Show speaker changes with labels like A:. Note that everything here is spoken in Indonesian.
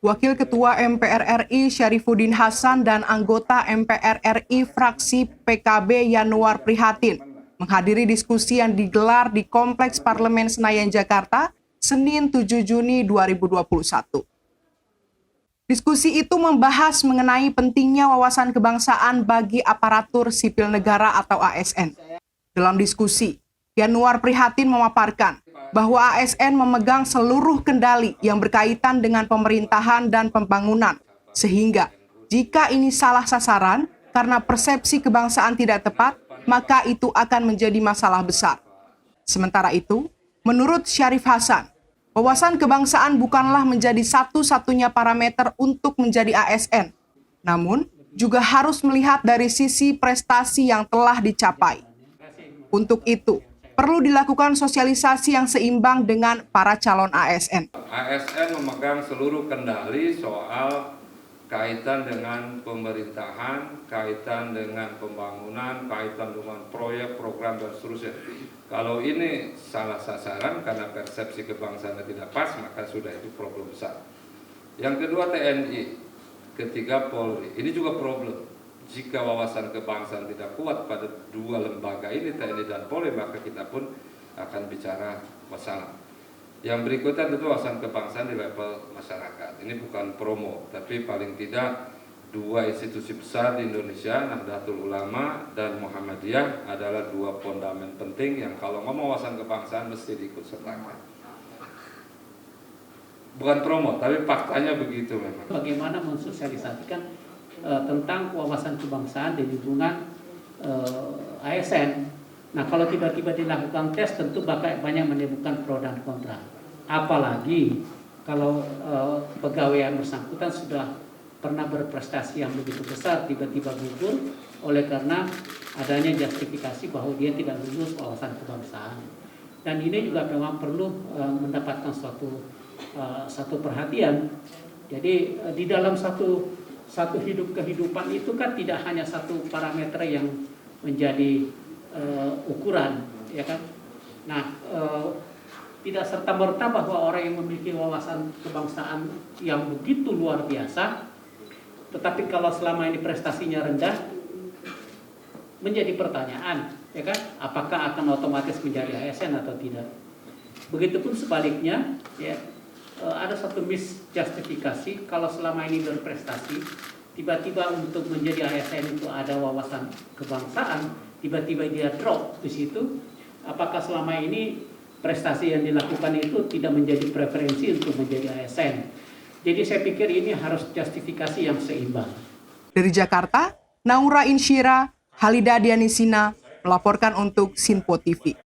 A: Wakil Ketua MPR RI Syarifuddin Hasan dan anggota MPR RI fraksi PKB Yanuar Prihatin menghadiri diskusi yang digelar di Kompleks Parlemen Senayan Jakarta, Senin 7 Juni 2021. Diskusi itu membahas mengenai pentingnya wawasan kebangsaan bagi aparatur sipil negara atau ASN. Dalam diskusi, Yanuar Prihatin memaparkan bahwa ASN memegang seluruh kendali yang berkaitan dengan pemerintahan dan pembangunan, sehingga jika ini salah sasaran karena persepsi kebangsaan tidak tepat, maka itu akan menjadi masalah besar. Sementara itu, menurut Syarif Hasan, wawasan kebangsaan bukanlah menjadi satu-satunya parameter untuk menjadi ASN, namun juga harus melihat dari sisi prestasi yang telah dicapai. Untuk itu, perlu dilakukan sosialisasi yang seimbang dengan para calon ASN.
B: ASN memegang seluruh kendali soal kaitan dengan pemerintahan, kaitan dengan pembangunan, kaitan dengan proyek, program, dan seterusnya. Kalau ini salah sasaran karena persepsi kebangsaan tidak pas, maka sudah itu problem besar. Yang kedua TNI, ketiga Polri, ini juga problem. Jika wawasan kebangsaan tidak kuat pada dua lembaga ini, TNI dan Polri, maka kita pun akan bicara masalah. Yang berikutnya tentu wawasan kebangsaan di level masyarakat. Ini bukan promo, tapi paling tidak dua institusi besar di Indonesia, Nahdlatul Ulama dan Muhammadiyah, adalah dua fondamen penting yang kalau ngomong wawasan kebangsaan mesti diikutsertakan. Bukan promo, tapi faktanya begitu memang.
C: Bagaimana mensosialisasikan tentang wawasan kebangsaan di lingkungan ASN. Nah, kalau tiba-tiba dilakukan tes, tentu banyak menimbulkan pro dan kontra. Apalagi kalau pegawai yang bersangkutan sudah pernah berprestasi yang begitu besar, tiba-tiba gugur oleh karena adanya justifikasi bahwa dia tidak lulus wawasan kebangsaan. Dan ini juga memang perlu mendapatkan satu perhatian. Jadi di dalam satu kehidupan itu kan tidak hanya satu parameter yang menjadi ukuran, ya kan? Nah, tidak serta-merta bahwa orang yang memiliki wawasan kebangsaan yang begitu luar biasa, tetapi kalau selama ini prestasinya rendah, menjadi pertanyaan, ya kan? Apakah akan otomatis menjadi ASN atau tidak? Begitupun sebaliknya, ya. Ada satu misjustifikasi kalau selama ini berprestasi, tiba-tiba untuk menjadi ASN itu ada wawasan kebangsaan, tiba-tiba dia drop di situ. Apakah selama ini prestasi yang dilakukan itu tidak menjadi preferensi untuk menjadi ASN? Jadi saya pikir ini harus justifikasi yang seimbang.
A: Dari Jakarta, Naura Insyira, Halida Dianisina melaporkan untuk Sinpo TV.